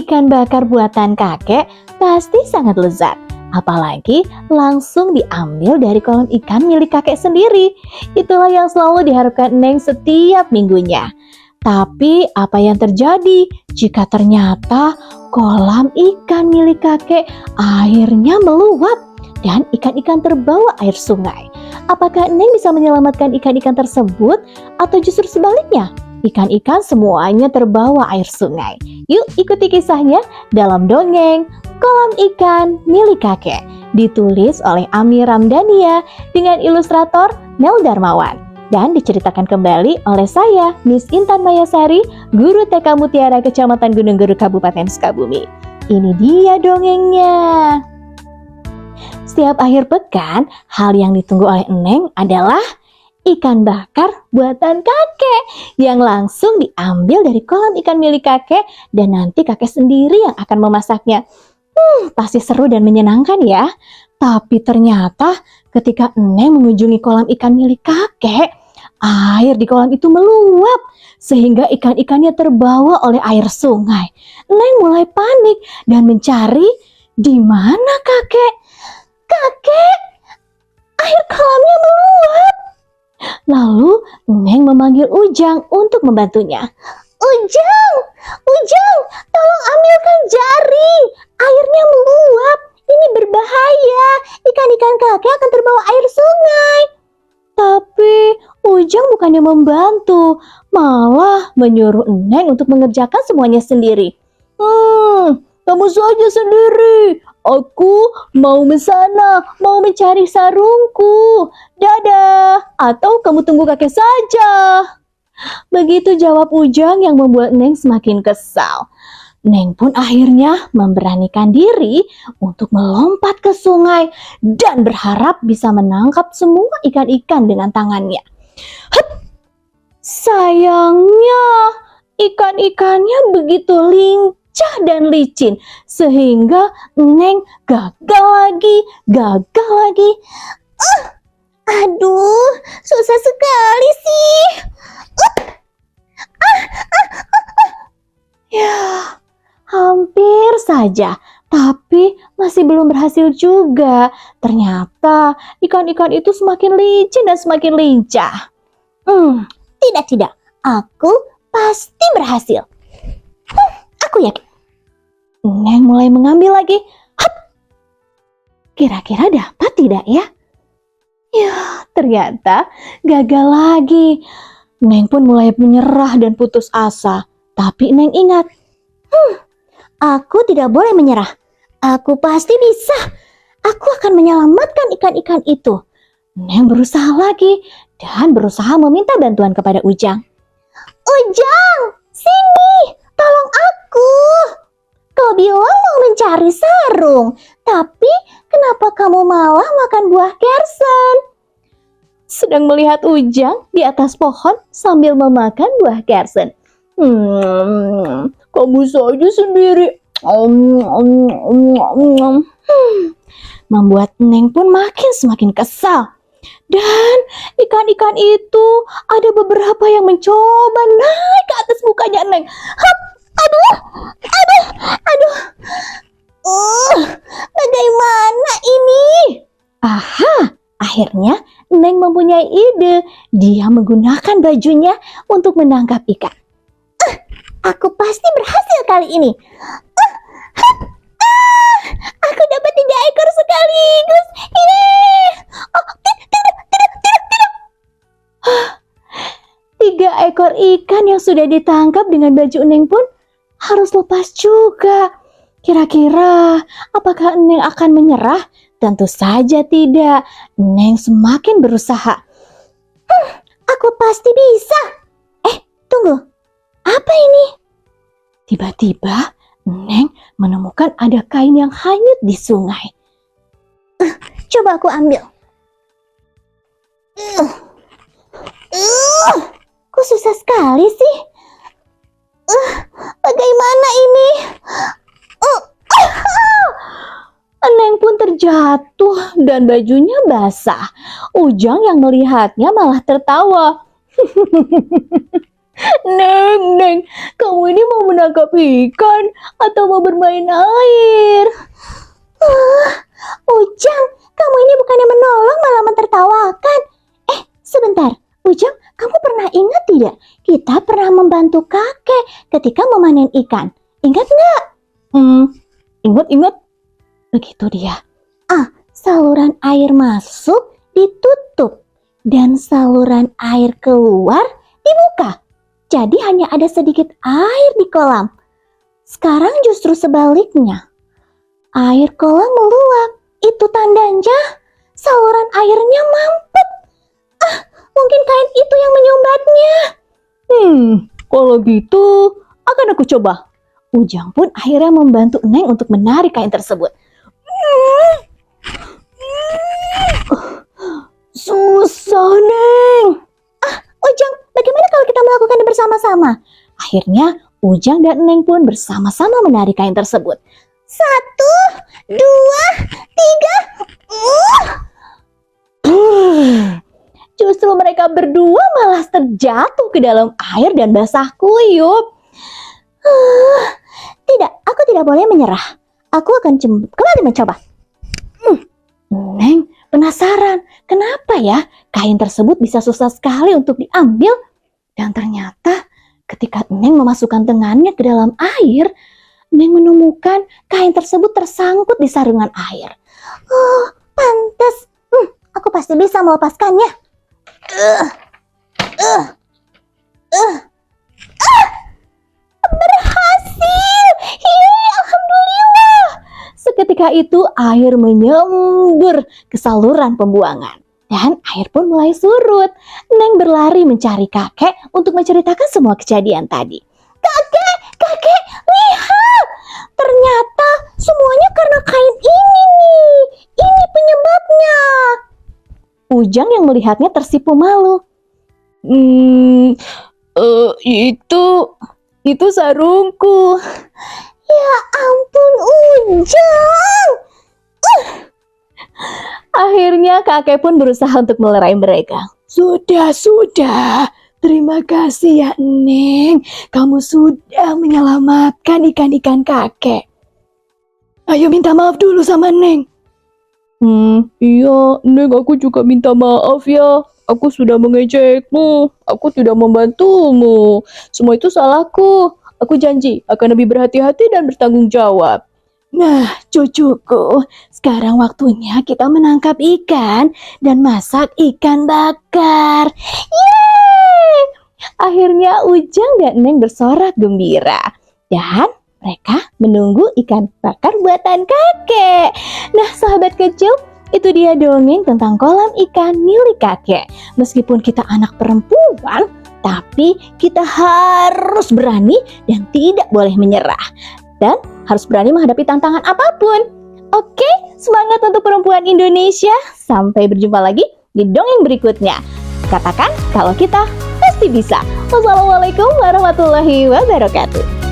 ikan bakar buatan kakek pasti sangat lezat. Apalagi langsung diambil dari kolam ikan milik kakek sendiri. Itulah yang selalu diharapkan Neng setiap minggunya. Tapi apa yang terjadi jika ternyata kolam ikan milik kakek airnya meluap dan ikan-ikan terbawa air sungai? Apakah Neng bisa menyelamatkan ikan-ikan tersebut atau justru sebaliknya? Ikan-ikan semuanya terbawa air sungai. Yuk ikuti kisahnya dalam dongeng Kolam Ikan Milik Kakek. Ditulis oleh Ami Ramdania dengan ilustrator Nel Darmawan. Dan diceritakan kembali oleh saya, Miss Intan Mayasari, Guru TK Mutiara Kecamatan Gunung Guru Kabupaten Sukabumi. Ini dia dongengnya. Setiap akhir pekan, hal yang ditunggu oleh Neng adalah ikan bakar buatan kakek yang langsung diambil dari kolam ikan milik kakek dan nanti kakek sendiri yang akan memasaknya. Pasti seru dan menyenangkan ya. Tapi ternyata ketika Neng mengunjungi kolam ikan milik kakek, air di kolam itu meluap sehingga ikan-ikannya terbawa oleh air sungai. Neng mulai panik dan mencari di mana kakek. Kakek, air kolamnya meluap. Lalu Neng memanggil Ujang untuk membantunya. Ujang, tolong ambilkan jaring. Airnya meluap. Ini berbahaya. Ikan-ikan kakek akan terbawa air sungai. Tapi Ujang bukannya membantu, malah menyuruh Neng untuk mengerjakan semuanya sendiri. Kamu saja sendiri. Aku mau mesana, mau mencari sarungku. Dadah, atau kamu tunggu kakek saja. Begitu jawab Ujang yang membuat Neng semakin kesal. Neng pun akhirnya memberanikan diri untuk melompat ke sungai dan berharap bisa menangkap semua ikan-ikan dengan tangannya. Sayangnya, ikan-ikannya begitu lincah dan licin sehingga Neng gagal lagi. Aduh, susah sekali sih. Ya, hampir saja, tapi masih belum berhasil juga. Ternyata ikan-ikan itu semakin licin dan semakin lincah. Tidak, aku pasti berhasil. Aku yakin. Neng mulai mengambil lagi. Kira-kira dapat tidak ya? Ya, ternyata gagal lagi. Neng pun mulai menyerah dan putus asa. Tapi Neng ingat, aku tidak boleh menyerah. Aku pasti bisa. Aku akan menyelamatkan ikan-ikan itu. Neng berusaha lagi dan berusaha meminta bantuan kepada Ujang. Ujang, sini, tolong aku. Kau bilang mau mencari sarung, tapi kenapa kamu malah makan buah kersen? Sedang melihat Ujang di atas pohon sambil memakan buah kersen. Kamu saja sendiri. Membuat Neng pun semakin kesal. Dan ikan-ikan itu ada beberapa yang mencoba naik ke atas mukanya Neng. Aduh. Bagaimana ini? Akhirnya Neng mempunyai ide. Dia menggunakan bajunya untuk menangkap ikan. Aku pasti berhasil kali ini. Aku dapat 3 ekor sekaligus. Ini. Tidak. 3 ekor ikan yang sudah ditangkap dengan baju Neng pun harus lepas juga. Kira-kira apakah Neng akan menyerah? Tentu saja tidak. Neng semakin berusaha. Aku pasti bisa. Tunggu. Apa ini? Tiba-tiba Neng menemukan ada kain yang hanyut di sungai. Coba aku ambil. Kok susah sekali sih? Bagaimana ini? Neng pun terjatuh dan bajunya basah. Ujang yang melihatnya malah tertawa. Neng, kamu ini mau menangkap ikan atau mau bermain air? Ujang, kamu ini bukannya menolong malah mentertawakan. Sebentar, Ujang, kamu pernah ingat tidak? Kita pernah membantu kakek ketika memanen ikan. Ingat nggak? Ingat. Begitu dia. Saluran air masuk ditutup dan saluran air keluar dibuka. Jadi hanya ada sedikit air di kolam. Sekarang justru sebaliknya. Air kolam meluap. Itu tandanya saluran airnya mampet. Mungkin kain itu yang menyumbatnya. Kalau gitu akan aku coba. Ujang pun akhirnya membantu Neng untuk menarik kain tersebut. Susah, Neng. Ujang, bagaimana kalau kita melakukannya bersama-sama? Akhirnya Ujang dan Neng pun bersama-sama menarik kain tersebut. 1, 2, 3. Justru mereka berdua malah terjatuh ke dalam air dan basah kuyup. Tidak, aku tidak boleh menyerah. Aku akan kembali mencoba. Neng penasaran, kenapa ya kain tersebut bisa susah sekali untuk diambil? Dan ternyata ketika Neng memasukkan tangannya ke dalam air, Neng menemukan kain tersebut tersangkut di sarungan air. Pantas. Aku pasti bisa melepaskannya. Berhasil! Alhamdulillah! Seketika itu air menyembur ke saluran pembuangan. Dan air pun mulai surut. Neng berlari mencari kakek untuk menceritakan semua kejadian tadi. Kakek, lihat! Ternyata semuanya karena kain ini nih. Ini penyebabnya. Ujang yang melihatnya tersipu malu. Itu sarungku. Ya ampun, Ujang. Akhirnya kakek pun berusaha untuk melerai mereka. Sudah. Terima kasih ya, Neng. Kamu sudah menyelamatkan ikan-ikan kakek. Ayo minta maaf dulu sama Neng. Iya, Neng, aku juga minta maaf ya. Aku sudah mengejekmu. Aku tidak membantumu. Semua itu salahku. Aku janji akan lebih berhati-hati dan bertanggung jawab. Nah, cucuku, sekarang waktunya kita menangkap ikan dan masak ikan bakar. Yeay! Akhirnya Ujang dan Neng bersorak gembira. Dan mereka menunggu ikan bakar buatan kakek. Nah, sahabat kecil, itu dia dongeng tentang kolam ikan milik kakek. Meskipun kita anak perempuan, tapi kita harus berani dan tidak boleh menyerah. Dan harus berani menghadapi tantangan apapun. Oke, semangat untuk perempuan Indonesia. Sampai berjumpa lagi di dongeng berikutnya. Katakan kalau kita pasti bisa. Wassalamualaikum warahmatullahi wabarakatuh.